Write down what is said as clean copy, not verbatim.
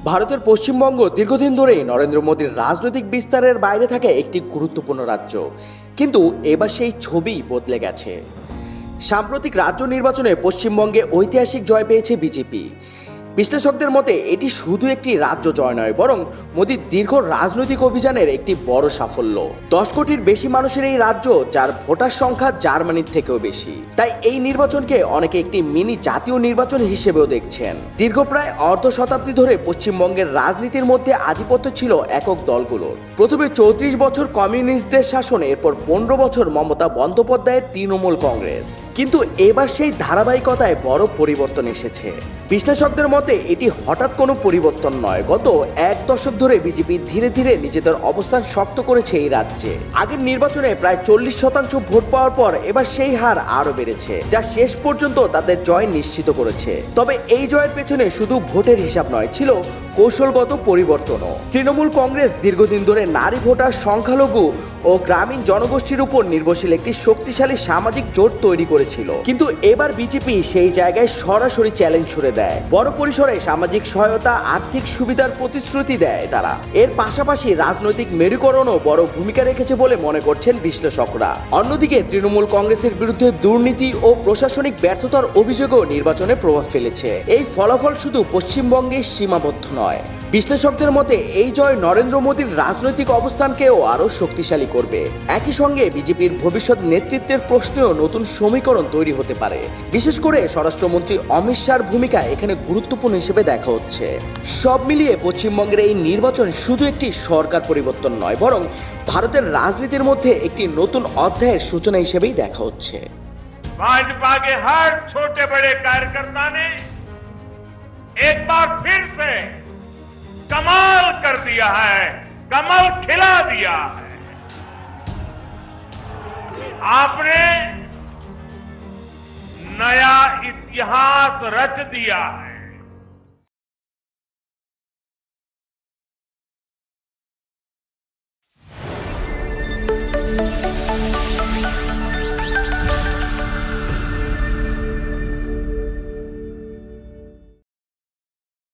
ভারতের পশ্চিমবঙ্গ দীর্ঘদিন ধরেই নরেন্দ্র মোদীর রাজনৈতিক বিস্তারের বাইরে থাকে একটি গুরুত্বপূর্ণ রাজ্য, কিন্তু এবার সেই ছবি বদলে গেছে। সাম্প্রতিক রাজ্য নির্বাচনে পশ্চিমবঙ্গে ঐতিহাসিক জয় পেয়েছে বিজেপি। বিশ্লেষকদের মতে এটি শুধু একটি রাজ্য জয় নয়, বরং মোদীর দীর্ঘ রাজনৈতিক অভিযানের একটি বড় সাফল্য। 10 কোটির বেশি মানুষের এই রাজ্য, যার ভোটার সংখ্যা জার্মানির থেকেও বেশি, তাই এই নির্বাচনকে অনেকে একটি মিনি জাতীয় নির্বাচন হিসেবেও দেখছেন। দীর্ঘ প্রায় অর্ধ শতাব্দী ধরে পশ্চিমবঙ্গের রাজনীতির মধ্যে আধিপত্য ছিল একক দলগুলোর। প্রথমে 34 বছর কমিউনিস্টদের শাসন, এরপর 15 বছর মমতা বন্দ্যোপাধ্যায়ের তৃণমূল কংগ্রেস। কিন্তু এবার সেই ধারাবাহিকতায় বড় পরিবর্তন এসেছে। বিশ্লেষকদের মতে এটি হঠাৎ কোনো পরিবর্তন নয়। গত এক দশক ধরে বিজেপি ধীরে ধীরে নিজেদের অবস্থান শক্ত করেছে এই রাজ্যে। আগের নির্বাচনে প্রায় 40% ভোট পাওয়ার পর এবার সেই হার আরো বেড়েছে, যা শেষ পর্যন্ত তাদের জয় নিশ্চিত করেছে। তবে এই জয়ের পেছনে শুধু ভোটের হিসাব নয়, ছিল কৌশলগত পরিবর্তনও। তৃণমূল কংগ্রেস দীর্ঘদিন ধরে নারী ভোটার, সংখ্যালঘু ও গ্রামীণ জনগোষ্ঠীর উপর নির্ভরশীল একটি শক্তিশালী সামাজিক জোট তৈরি করেছিল, কিন্তু এবার বিজেপি সেই জায়গায় সরাসরি চ্যালেঞ্জ ছুড়ে দেয়। বড় পরিসরে সামাজিক সহায়তা, আর্থিক সুবিধার প্রতিশ্রুতি দেয় তারা। এর পাশাপাশি রাজনৈতিক মেরুকরণও বড় ভূমিকা রেখেছে বলে মনে করছেন বিশ্লেষকরা। অন্যদিকে তৃণমূল কংগ্রেসের বিরুদ্ধে দুর্নীতি ও প্রশাসনিক ব্যর্থতার অভিযোগও নির্বাচনে প্রভাব ফেলেছে। এই ফলাফল শুধু পশ্চিমবঙ্গে সীমাবদ্ধ নয়। বিশ্লেষকদের মতে এই জয় নরেন্দ্র মোদীর রাজনৈতিক অবস্থানকেও আরও শক্তিশালী করবে। একই সঙ্গে বিজেপির ভবিষ্যৎ নেতৃত্বের প্রশ্নেও নতুন সমীকরণ তৈরি হতে পারে। বিশেষ করে স্বরাষ্ট্রমন্ত্রী অমিত শাহর ভূমিকা এখানে গুরুত্বপূর্ণ হিসেবে দেখা হচ্ছে। সব মিলিয়ে পশ্চিমবঙ্গের এই নির্বাচন শুধু একটি সরকার পরিবর্তন নয়, বরং ভারতের রাজনীতির মধ্যে একটি নতুন অধ্যায়ের সূচনা হিসেবেই দেখা হচ্ছে। भाजपा के हर छोटे बड़े कार्यकर्ता ने एक बार फिर से कमाल कर दिया है, कमल खिला दिया है। आपने नया इतिहास रच दिया है।